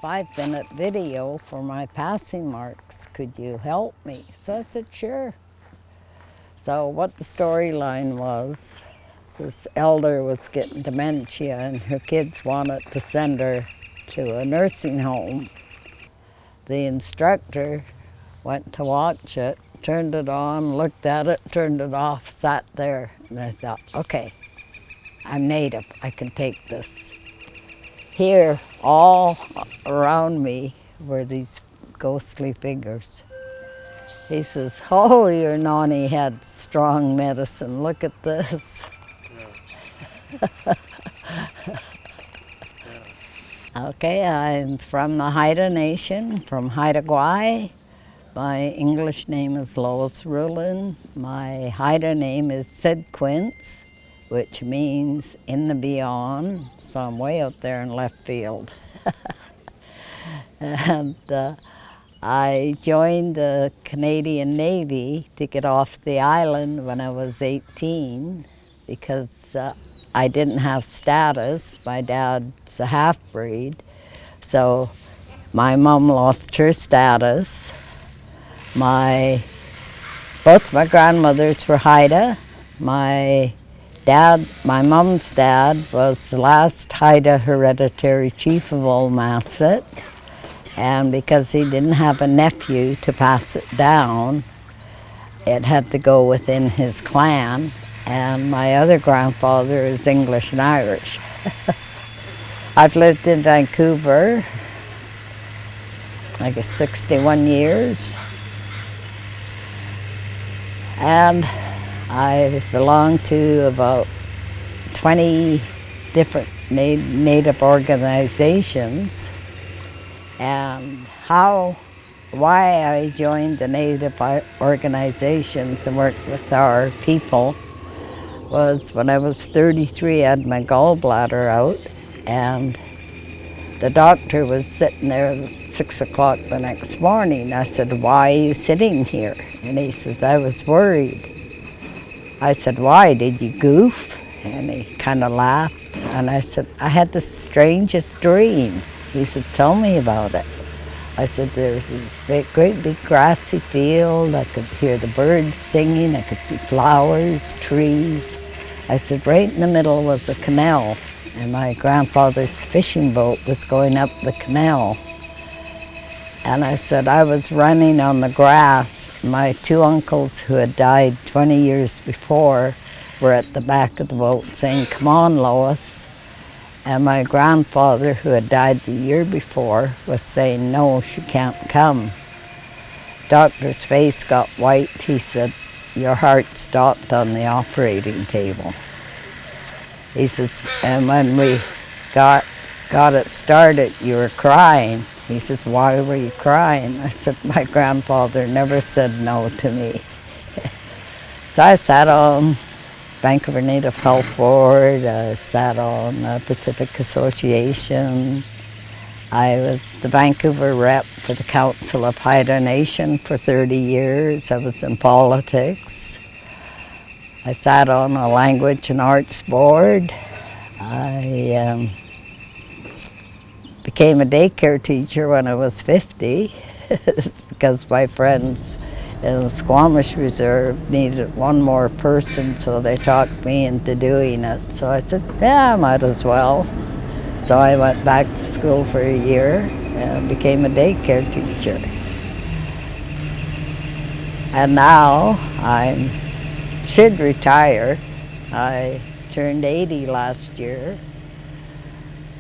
5-minute video for my passing marks. Could you help me? So I said, sure. So what the storyline was, this elder was getting dementia and her kids wanted to send her to a nursing home. The instructor went to watch it, turned it on, looked at it, turned it off, sat there, and I thought, okay, I'm native, I can take this. Here, all around me were these ghostly figures. He says, oh, your Nani had strong medicine, look at this. Yeah. Okay, I'm from the Haida Nation, from Haida Gwaii. My English name is Lois Rullin. My Haida name is Sid Quince, which means in the beyond, so I'm way out there in left field. And I joined the Canadian Navy to get off the island when I was 18 because I didn't have status. My dad's a half-breed, so my mom lost her status. Both my grandmothers were Haida. My mom's dad was the last Haida hereditary chief of Old Masset, and because he didn't have a nephew to pass it down, it had to go within his clan, and my other grandfather is English and Irish. I've lived in Vancouver, I guess 61 years. And I belong to about 20 different Native organizations. And why I joined the Native organizations and worked with our people was when I was 33, I had my gallbladder out, and the doctor was sitting there at 6 o'clock the next morning. I said, why are you sitting here? And he says, I was worried. I said, why, did you goof? And he kind of laughed. And I said, I had the strangest dream. He said, tell me about it. I said, there's this great big grassy field. I could hear the birds singing. I could see flowers, trees. I said, right in the middle was a canal, and my grandfather's fishing boat was going up the canal. And I said, I was running on the grass. My two uncles who had died 20 years before were at the back of the boat saying, come on, Lois. And my grandfather, who had died the year before, was saying, no, she can't come. Doctor's face got white. He said, your heart stopped on the operating table. He says, and when we got it started, you were crying. He says, why were you crying? I said, my grandfather never said no to me. So I sat on Vancouver Native Health Board, I sat on the Pacific Association. I was the Vancouver rep for the Council of Haida Nation for 30 years. I was in politics. I sat on a Language and Arts Board. I became a daycare teacher when I was 50 because my friends in the Squamish Reserve needed one more person, so they talked me into doing it. So I said, yeah, I might as well. So I went back to school for a year and became a daycare teacher. And now I should retire. I turned 80 last year.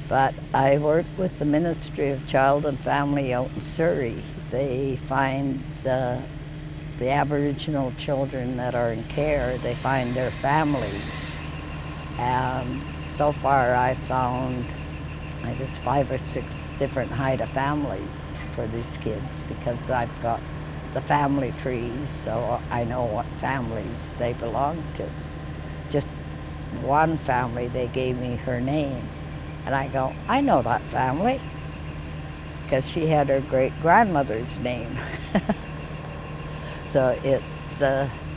But I work with the Ministry of Child and Family out in Surrey. They find the Aboriginal children that are in care, they find their families. And so far I've found, I guess, 5 or 6 different Haida families for these kids because I've got the family trees, so I know what families they belong to. Just one family, they gave me her name. And I go, I know that family, because she had her great-grandmother's name. So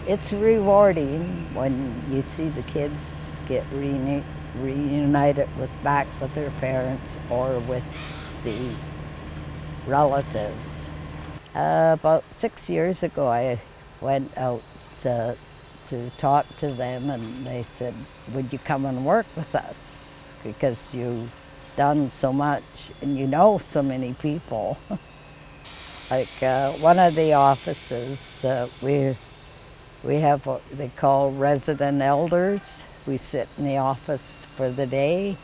it's rewarding when you see the kids get reunited back with their parents or with the relatives. About 6 years ago, I went out to talk to them, and they said, would you come and work with us? Because you've done so much and you know so many people. Like one of the offices, we have what they call resident elders. We sit in the office for the day.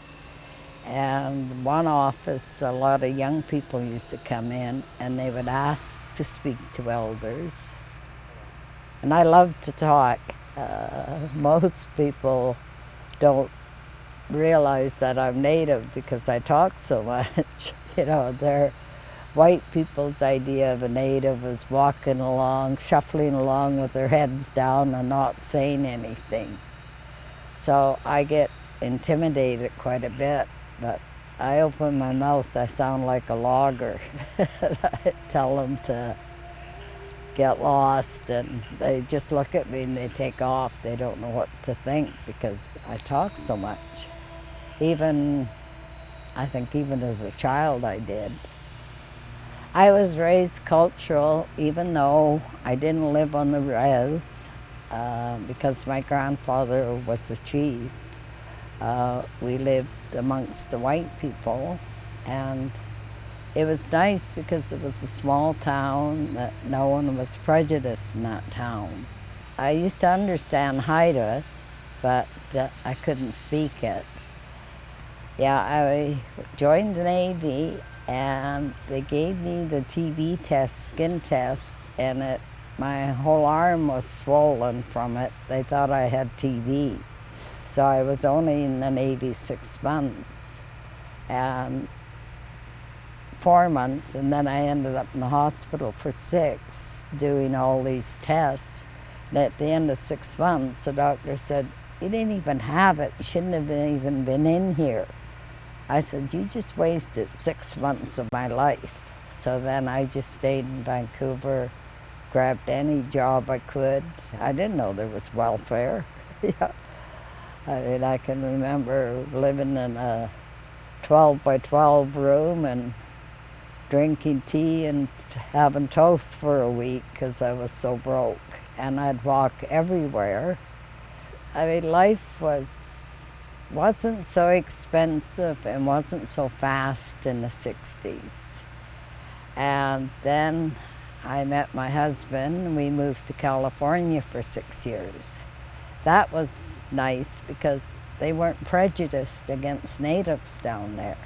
And one office, a lot of young people used to come in and they would ask to speak to elders. And I love to talk. Most people don't realize that I'm Native because I talk so much. You know, they're white people's idea of a Native is walking along, shuffling along with their heads down and not saying anything. So I get intimidated quite a bit, but I open my mouth, I sound like a logger. I tell them to get lost, and they just look at me and they take off. They don't know what to think because I talk so much. I think even as a child I did. I was raised cultural, even though I didn't live on the res, because my grandfather was a chief. We lived amongst the white people, and it was nice because it was a small town that no one was prejudiced in that town. I used to understand Haida, but I couldn't speak it. Yeah, I joined the Navy, and they gave me the TB test, skin test, and my whole arm was swollen from it. They thought I had TB. So I was only in the Navy 6 months, and 4 months, and then I ended up in the hospital for 6, doing all these tests. And at the end of 6 months, the doctor said, you didn't even have it. You shouldn't have even been in here. I said, you just wasted 6 months of my life. So then I just stayed in Vancouver, grabbed any job I could. I didn't know there was welfare. Yeah. I mean, I can remember living in a 12 by 12 room and drinking tea and having toast for a week because I was so broke. And I'd walk everywhere. I mean, life wasn't so expensive and wasn't so fast in the 60s. And then I met my husband and we moved to California for 6 years. That was nice because they weren't prejudiced against natives down there.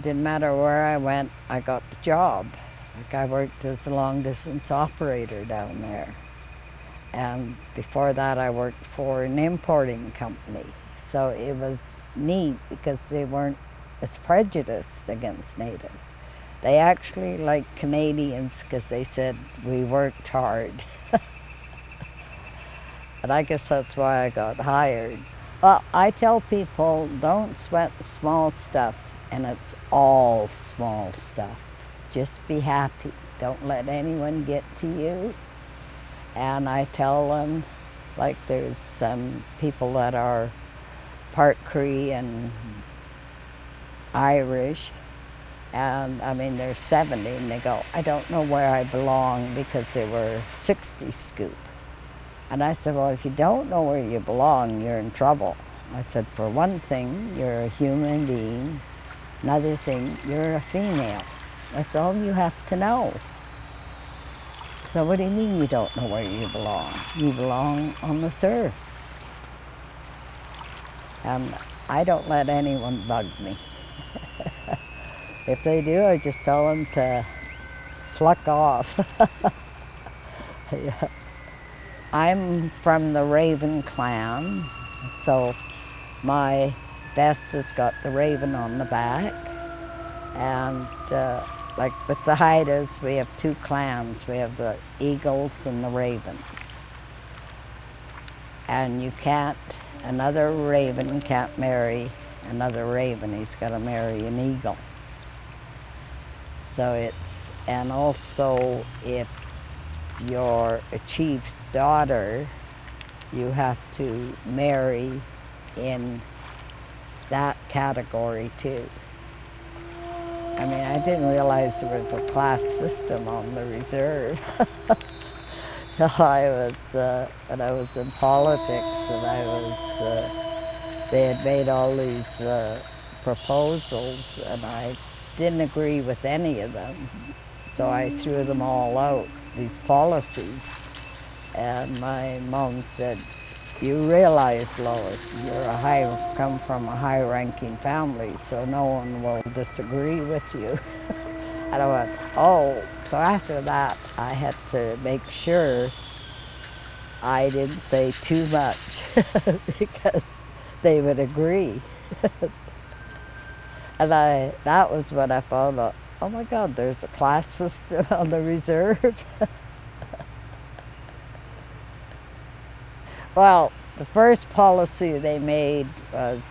Didn't matter where I went, I got the job. Like I worked as a long-distance operator down there. And before that, I worked for an importing company. So it was neat because they weren't as prejudiced against natives. They actually liked Canadians because they said we worked hard. But I guess that's why I got hired. Well, I tell people, don't sweat the small stuff, and it's all small stuff. Just be happy. Don't let anyone get to you. And I tell them, like there's some people that are part Cree and Irish, and I mean they're 70 and they go, I don't know where I belong because they were 60 scoop. And I said, well, if you don't know where you belong, you're in trouble. I said, for one thing, you're a human being. Another thing, you're a female. That's all you have to know. So what do you mean you don't know where you belong? You belong on this earth. And I don't let anyone bug me. If they do, I just tell them to fluck off. Yeah. I'm from the Raven clan, so my vest has got the raven on the back. And like with the Haidas, we have 2 clans. We have the Eagles and the Ravens. And another raven can't marry another raven. He's got to marry an eagle. So and also if you're a chief's daughter, you have to marry in that category too. I mean, I didn't realize there was a class system on the reserve. Till when I was in politics, and they had made all these proposals, and I didn't agree with any of them. So I threw them all out, these policies. And my mom said, "You realize, Lois, come from a high-ranking family, so no one will disagree with you." And I went, "Oh." So after that, I had to make sure I didn't say too much because they would agree. And that was when I found out, oh my God, there's a class system on the reserve. Well, the first policy they made was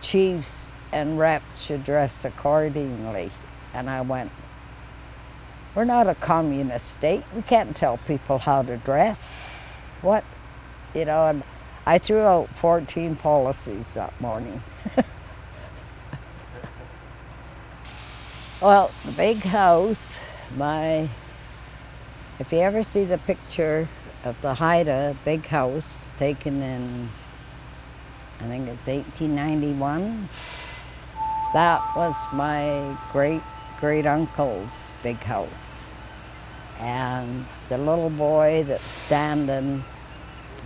chiefs and reps should dress accordingly. And I went, we're not a communist state. We can't tell people how to dress. What? You know, and I threw out 14 policies that morning. Well, the big house, if you ever see the picture of the Haida big house taken in, I think it's 1891, that was my great uncle's big house. And the little boy that's standing,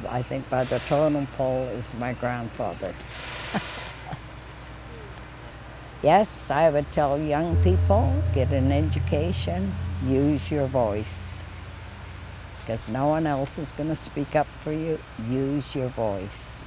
I think by the totem pole, is my grandfather. Yes, I would tell young people, get an education, use your voice. Because no one else is going to speak up for you. Use your voice.